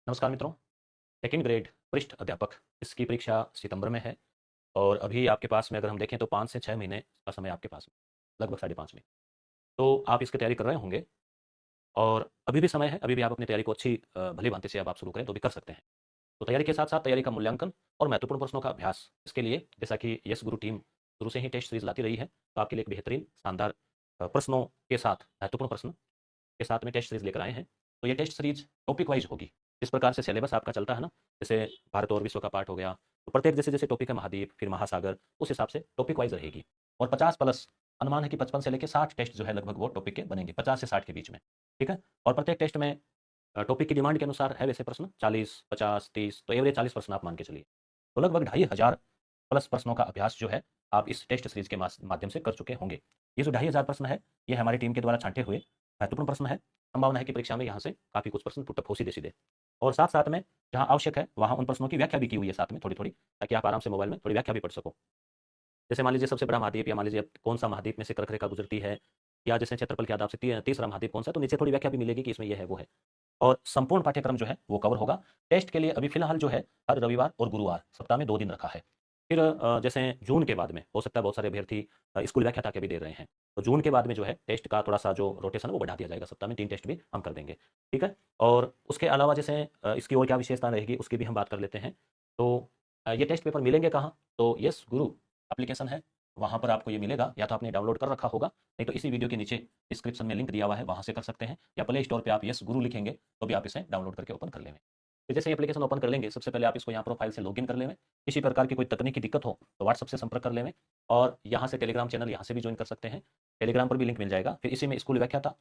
नमस्कार मित्रों। Second grade वरिष्ठ अध्यापक इसकी परीक्षा सितंबर में है और अभी आपके पास में अगर हम देखें तो 5 से 6 महीने का समय आपके पास में, लगभग साढ़े 5 महीने। तो आप इसकी तैयारी कर रहे होंगे और अभी भी समय है, अभी भी आप अपनी तैयारी को अच्छी भली-भाँति से अब आप शुरू करें तो भी कर सकते हैं। तो तैयारी के साथ-साथ तैयारी का मूल्यांकन और महत्वपूर्ण प्रश्नों का अभ्यास, इसके लिए जैसा कि यस गुरु टीम शुरू से ही टेस्ट सीरीज़ लाती रही है, तो आपके लिए एक बेहतरीन शानदार प्रश्नों के साथ महत्वपूर्ण प्रश्न के साथ में टेस्ट सीरीज़ लेकर आए हैं। तो ये टेस्ट सीरीज़ टॉपिक वाइज़ होगी। जिस प्रकार से सिलेबस आपका चलता है ना, जैसे भारत और विश्व का पार्ट हो गया, तो प्रत्येक जैसे-जैसे टॉपिक है महाद्वीप, फिर महासागर, उस हिसाब से टॉपिक वाइज़ रहेगी। और 50 प्लस अनुमान है कि 55 से लेके 60 टेस्ट जो है लगभग वो टॉपिक के बनेंगे, 50 से 60 के बीच में, ठीक है? और प्रत्येक टेस्ट में टॉपिक की डिमांड के अनुसार है वैसे प्रश्न 40, 50, 30 तो एवरेज 40 प्रश्न आप मान के चलिए। तो लगभग 2500 प्लस प्रश्नों का अभ्यास जो है आप इस टेस्ट सीरीज़ के माध्यम से कर चुके होंगे। ये जो 2500 प्रश्न है, ये हमारी टीम के द्वारा छाँटे हुए महत्वपूर्ण प्रश्न है। संभावना है कि परीक्षा में यहाँ से काफ़ी कुछ प्रश्न पुट अप हो सीधे-सीधे। और साथ-साथ में जहाँ आवश्यक है, वहाँ उन प्रश्नों की व्याख्या भी की हुई है साथ में थोड़ी-थोड़ी, ताकि आप आराम से मोबाइल में थोड़ी व्याख्या भी पढ़ सको। जैसे मान लीजिए सबसे बड़ा महाद्वीप या मान लीजिए कौन-सा महाद्वीप में से कर्क रेखा गुजरती है, या जैसे क्षेत्रफल के आधार से तीसरा महाद्वीप कौन-सा है, तो नीचे थोड़ी व्याख्या भी मिलेगी कि इसमें ये है, वो है। और संपूर्ण पाठ्यक्रम जो है वो कवर होगा। टेस्ट के लिए अभी फ़िलहाल जो है हर रविवार और गुरुवार सप्ताह में 2 दिन रखा है। फिर जैसे जून के बाद में हो सकता है बहुत सारे अभ्यर्थी स्कूल व्याख्याता के भी दे रहे हैं। तो जून के बाद में जो है टेस्ट का थोड़ा-सा जो रोटेशन है वो बढ़ा दिया जाएगा, सप्ताह में 3 टेस्ट भी हम कर देंगे। ठीक है? और उसके अलावा जैसे इसकी और क्या विशेषता रहेगी उसकी भी हम बात कर लेते हैं। तो ये टेस्ट पेपर मिलेंगे कहाँ? तो यस गुरु एप्लीकेशन है, वहाँ पर आपको ये मिलेगा, या तो आपने डाउनलोड कर रखा होगा, नहीं तो इसी वीडियो के नीचे डिस्क्रिप्शन में लिंक दिया हुआ है, वहाँ से कर सकते हैं, या प्ले स्टोर पे आप यस गुरु लिखेंगे तो भी आप इसे डाउनलोड करके ओपन कर लेंगे। तो जैसे ही एप्लीकेशन ओपन कर लेंगे, सबसे पहले आप इसको यहाँ प्रोफाइल से लॉगिन कर लेंगे। किसी प्रकार की कोई तकनीकी दिक्कत हो तो व्हाट्सएप से संपर्क कर लेंगे, और यहाँ से टेलीग्राम चैनल यहाँ से भी ज्वाइन कर सकते हैं। टेलीग्राम पर भी लिंक मिल जाएगा। फिर इसी में स्कूल व्याख्याता,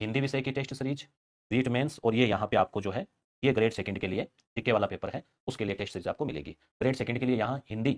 हिंदी विषय की टेस्ट सीरीज, रीट मेंस, और ये यहाँ पे आपको जो है ये ग्रेड सेकंड के लिए जीके वाला पेपर है, उसके लिए टेस्ट सीरीज आपको मिलेगी। ग्रेड सेकंड के लिए यहाँ हिंदी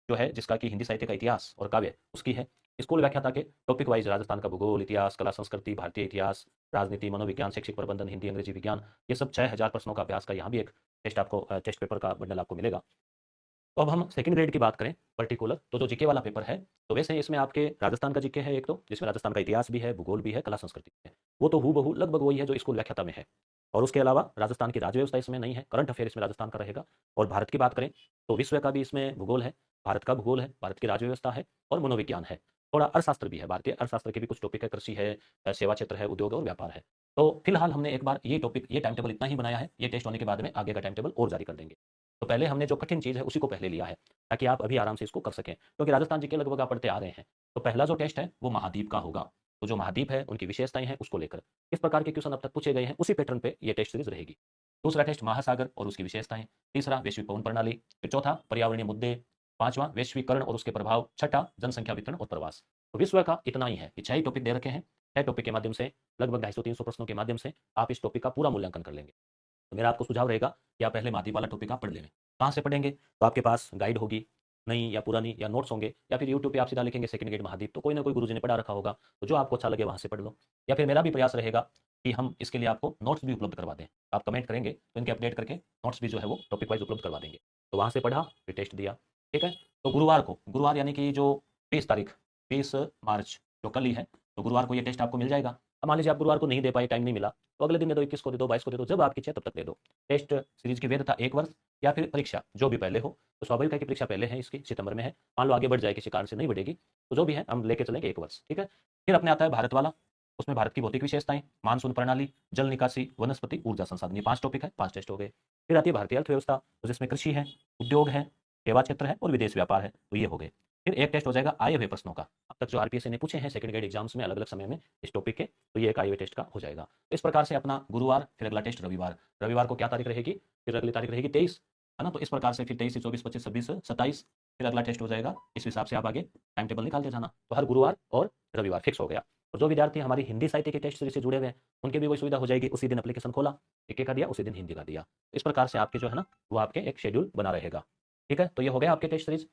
जो है, जिसका कि हिंदी साहित्य का इतिहास और काव्य उसकी है। स्कूल व्याख्याता के टॉपिक वाइज राजस्थान का भूगोल, इतिहास, कला संस्कृति, भारतीय इतिहास, राजनीति, मनोविज्ञान, शैक्षिक प्रबंधन, हिंदी, अंग्रेजी, विज्ञान, ये सब 6000 प्रश्नों का अभ्यास का यहाँ भी एक टेस्ट आपको टेस्ट पेपर का बंडल आपको मिलेगा। तो अब हम सेकंड ग्रेड की बात करें पर्टिकुलर, तो जो जीके वाला पेपर है, तो वैसे इसमें आपके राजस्थान का जीके है एक, तो जिसमें राजस्थान का इतिहास भी है, भूगोल भी है, कला संस्कृति भी है। वो तो हूबहू लगभग वही है जो स्कूल व्याख्याता में है। और उसके अलावा राजस्थान की राज्य व्यवस्था इसमें नहीं है, करंट अफेयर इसमें राजस्थान का रहेगा। और भारत की बात करें तो विश्व का भी इसमें भूगोल है, भारत का भूगोल है, भारत की राज्य व्यवस्था है, और मनोविज्ञान है। थोड़ा अर्थशास्त्र भी है, भारतीय अर्थशास्त्र के भी कुछ टॉपिक है, कृषि है, सेवा क्षेत्र है, उद्योग और व्यापार है। तो फिलहाल हमने एक बार ये टॉपिक, ये टाइम टेबल इतना ही बनाया है। ये टेस्ट होने के बाद में आगे का टाइम टेबल और जारी कर देंगे। तो पहले हमने जो कठिन चीज़ है उसी को पहले लिया है, ताकि आप अभी आराम से इसको कर सकें, क्योंकि राजस्थान जीके लगभग आप पढ़ते आ रहे हैं। तो पहला जो टेस्ट है वो महाद्वीप का होगा। तो जो महाद्वीप है उनकी विशेषताएं हैं, उसको लेकर किस प्रकार के क्वेश्चन अब तक पूछे गए हैं उसी पैटर्न पे ये टेस्ट सीरीज रहेगी। दूसरा टेस्ट महासागर और उसकी विशेषताएं, तीसरा वैश्विक पवन प्रणाली, फिर चौथा पर्यावरणीय मुद्दे, पांचवा वैश्वीकरण और उसके प्रभाव, छठा जनसंख्या वितरण और प्रवास। तो विश्व का इतना ही है कि 6 ही टॉपिक दे रखे हैं। 6 टॉपिक के माध्यम से लगभग 250-300 प्रश्नों के माध्यम से आप इस टॉपिक का पूरा मूल्यांकन कर लेंगे। तो मेरा आपको सुझाव रहेगा कि आप पहले महाद्वीप वाला टॉपिक आप पढ़ लें। कहाँ से पढ़ेंगे? तो आपके पास गाइड होगी, नई या पुरानी, या नोट्स होंगे, या फिर यूट्यूब पे आप सीधा लिखेंगे सेकंड ग्रेड महाद्वीप, तो कोई ना कोई गुरुजी ने पढ़ा रखा होगा, तो जो आपको अच्छा लगे वहाँ से पढ़ लो। या फिर मेरा भी प्रयास रहेगा कि हम इसके लिए आपको नोट्स भी उपलब्ध करवा दें। आप कमेंट करेंगे तो इनके अपडेट करके नोट्स भी जो है वो टॉपिक वाइज उपलब्ध करवा देंगे। तो वहाँ से पढ़ा, फिर टेस्ट दिया, ठीक है? तो गुरुवार यानी कि जो 20 तारीख, 20 मार्च जो कल ही है, तो गुरुवार को ये टेस्ट आपको मिल जाएगा। अब मान लीजिए आप गुरुवार को नहीं दे पाए, टाइम नहीं मिला, तो अगले दिन दे दो, 21 को दे दो, 22 को दे दो, जब आपकी इच्छा तब तक दे दो। टेस्ट सीरीज की वैधता 1 वर्ष, या फिर परीक्षा जो भी पहले हो। तो स्वाभाविक है कि परीक्षा पहले है, इसकी सितंबर में है, मान लो आगे बढ़ जाए किसी कारण से नहीं बढ़ेगी, तो जो भी है हम लेके चलेंगे 1 वर्ष, ठीक है? फिर अपने आता है भारत वाला, उसमें भारत की भौतिक विशेषताएं, मानसून प्रणाली, जल निकासी, वनस्पति, ऊर्जा संसाधन, ये 5 टॉपिक है, 5 टेस्ट हो गए। फिर आती है भारतीय अर्थव्यवस्था, तो जिसमें कृषि है, उद्योग है, सेवा क्षेत्र है और विदेश व्यापार है, तो ये हो गए। फिर एक टेस्ट हो जाएगा आए हुए प्रश्नों का, अब तक जो आरपीएससी ने पूछे हैं सेकंड ग्रेड एग्जाम्स में अलग अलग समय में इस टॉपिक के, तो ये एक आए हुए टेस्ट का हो जाएगा। तो इस प्रकार से अपना गुरुवार, फिर अगला टेस्ट रविवार, रविवार को क्या तारीख रहेगी, फिर अगली तारीख रहेगी 23, है ना? तो इस प्रकार से फिर 23 से 24, 25, 26, 27, फिर अगला टेस्ट हो जाएगा। इस हिसाब से आप आगे टाइम टेबल निकालते जाना। तो हर गुरुवार और रविवार फिक्स हो गया। और जो विद्यार्थी हमारी हिंदी साहित्य के टेस्ट सीरीज से जुड़े हुए हैं, उनकी भी वही सुविधा हो जाएगी, उसी दिन एप्लीकेशन खोला, जीके का दिया, उसी दिन हिंदी का दिया। इस प्रकार से आपके जो है ना वो आपके एक शेड्यूल बना रहेगा, ठीक है? तो ये हो गया आपके टेस्ट सीरीज।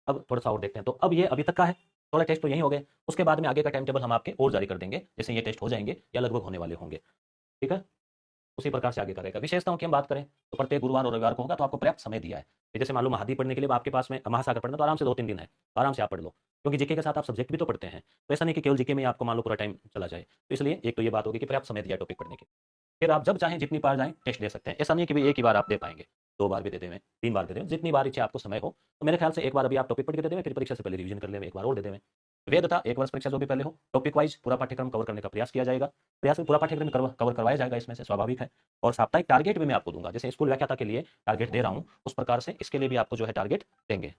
अब थोड़ा-सा और देखते हैं। तो अब ये अभी तक का है, 16 टेस्ट तो यही हो गए। उसके बाद में आगे का टाइम टेबल हम आपके और जारी कर देंगे, जैसे ये टेस्ट हो जाएँगे या लगभग होने वाले होंगे, ठीक है? उसी प्रकार से आगे का रहेगा। विशेषताओं की हम बात करें, तो प्रत्येक गुरुवार और रविवार को होगा, तो आपको पर्याप्त समय दिया है। कि जैसे मान लो महाद्वीप पढ़ने के लिए अब आपके पास में महासागर पढ़ना, तो आराम से 2-3 दिन है, तो आराम से आप पढ़ लो। क्योंकि जीके के साथ आप सब्जेक्ट भी तो पढ़ते हैं, तो ऐसा नहीं कि केवल जीके में ही आपको मान लो पूरा टाइम चला जाए। तो इसलिए एक तो ये बात होगी कि पर्याप्त समय दिया है टॉपिक पढ़ने के लिए। फिर आप जब चाहें जितनी बार जाएँ टेस्ट दे सकते हैं। ऐसा नहीं है कि भई एक ही बार आप दे पाएँगे, 2 बार भी दे देवें, 3 बार दे दें, जितनी बार इच्छा आपको समय हो। तो मेरे ख्याल से एक बार अभी आप टॉपिक पढ़ के दे देवें, फिर परीक्षा से पहले रिवीजन कर लेवें, एक बार और दे देवें। वेद था 1 वर्ष परीक्षा जो भी पहले हो, टॉपिक वाइज़ पूरा पाठ्यक्रम कवर करने का प्रयास किया जाएगा। प्रयास में पूरा पाठ्यक्रम कवर करवाया जाएगा इसमें से, स्वाभाविक है। और साप्ताहिक टारगेट भी मैं आपको दूँगा, जैसे स्कूल व्याख्याता के लिए टारगेट दे रहा हूँ, उस प्रकार से इसके लिए भी आपको जो है टारगेट देंगे।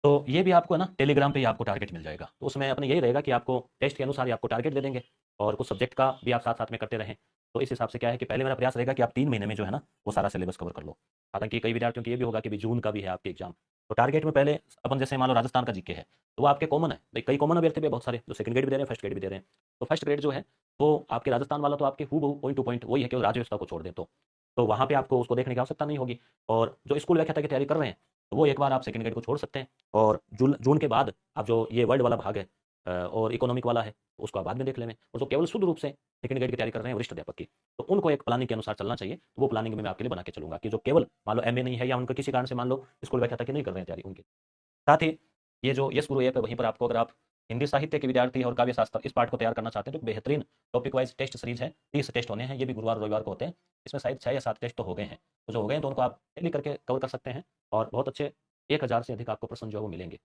तो ये भी आपको है ना टेलीग्राम पे ही आपको टारगेट मिल जाएगा। तो उसमें अपने यही रहेगा कि आपको टेस्ट के अनुसार ही आपको टारगेट दे देंगे और कुछ सब्जेक्ट का भी आप साथ-साथ में करते रहें। तो इस हिसाब से क्या है कि पहले मेरा प्रयास रहेगा कि आप 3 महीने में जो है ना वो सारा सिलेबस कवर कर लो। हालाँकि कई विद्यार्थियों को ये भी होगा कि भई जून का भी है आपके एग्ज़ाम। तो टारगेट में पहले अपन जैसे मान लो राजस्थान का जीके है, तो वो आपके कॉमन है। भई कई कॉमन अभ्यर्थी भी हैं बहुत सारे जो सेकंड ग्रेड भी दे रहे हैं, फर्स्ट ग्रेड भी दे रहे हैं। तो फर्स्ट ग्रेड जो है वो आपके राजस्थान वाला तो आपके हूबहू पॉइंट टू पॉइंट वही है, केवल राज्य व्यवस्था को छोड़ दें तो। तो वहाँ पे आपको उसको देखने की आवश्यकता नहीं होगी और जो स्कूल व्याख्याता की तैयारी कर रहे हैं, तो वो एक बार आप सेकंड ग्रेड को छोड़ सकते हैं और जून जून के बाद आप जो ये वर्ल्ड वाला भाग है और इकोनॉमिक वाला है, उसको आप बाद में देख लेंगे और जो केवल शुद्ध रूप से सेकंड ग्रेड की तैयारी कर रहे हैं वरिष्ठ अध्यापक की, तो उनको एक प्लानिंग के अनुसार चलना चाहिए। तो वो प्लानिंग में मैं आपके लिए बना के चलूँगा कि जो केवल मान लो एमए नहीं है या उनका किसी कारण से मान लो स्कूल व्याख्याता की नहीं कर रहे हैं तैयारी उनकी। साथ ही ये जो यस गुरु ऐप है वहीं पर आपको अगर आप हिंदी साहित्य के विद्यार्थी और काव्य शास्त्र इस पाठ को तैयार करना चाहते हैं तो बेहतरीन टॉपिक वाइज टेस्ट सीरीज है। 30 टेस्ट होने हैं, ये भी गुरुवार और रविवार को होते हैं। इसमें शायद 6 या 7 टेस्ट तो हो गए हैं। तो जो हो गए हैं तो उनको आप डेली करके कवर कर सकते हैं और बहुत अच्छे 1000 से अधिक आपको प्रश्न जो है वो मिलेंगे।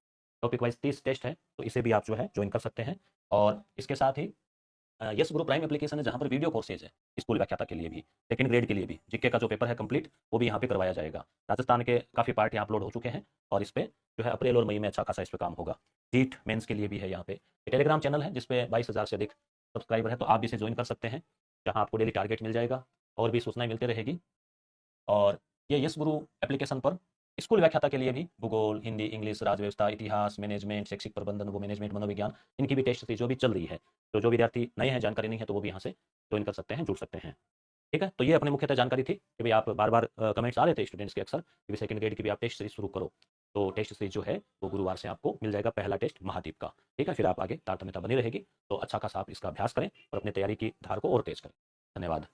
टॉपिक वाइज 30 टेस्ट है, तो इसे भी आप जो है ज्वाइन कर सकते हैं। और इसके साथ ही यस गुरु प्राइम एप्लीकेशन है जहाँ पर वीडियो कोर्सेज है स्कूल व्याख्याता के लिए भी, सेकंड ग्रेड के लिए भी। जीके का जो पेपर है कंप्लीट वो भी यहाँ पे करवाया जाएगा। राजस्थान के काफ़ी पार्ट यहाँ अपलोड हो चुके हैं और इस पे जो है अप्रैल और मई में अच्छा खासा इस पे काम होगा। जीट मेंस के लिए भी है यहाँ पे। ये टेलीग्राम चैनल है जिसपे 22,000 से अधिक सब्सक्राइबर है, तो आप भी इसे ज्वाइन कर सकते हैं, जहाँ आपको डेली टारगेट मिल जाएगा और भी सूचनाएँ मिलती रहेगी। और ये यस गुरु एप्लीकेशन पर स्कूल व्याख्याता के लिए भी भूगोल, हिंदी, इंग्लिश, राज्य व्यवस्था, इतिहास, मैनेजमेंट, शैक्षिक प्रबंधन, वो मैनेजमेंट, मनोविज्ञान, इनकी भी टेस्ट सीरीज जो भी चल रही है। तो जो विद्यार्थी नए हैं, जानकारी नहीं है, तो वो भी यहाँ से ज्वाइन कर सकते हैं, जुड़ सकते हैं। ठीक है? तो ये अपनी मुख्यतः जानकारी थी कि भई आप बार-बार कमेंट्स आ रहे थे स्टूडेंट्स के अक्सर कि भई सेकंड ग्रेड की भी आप टेस्ट सीरीज शुरू करो। तो टेस्ट सीरीज जो है वो गुरुवार से आपको मिल जाएगा पहला टेस्ट महाद्वीप का। ठीक है? फिर आप आगे तारतम्यता बनी रहेगी। तो अच्छा खासा आप इसका अभ्यास करें और अपनी तैयारी की धार को और तेज करें। धन्यवाद।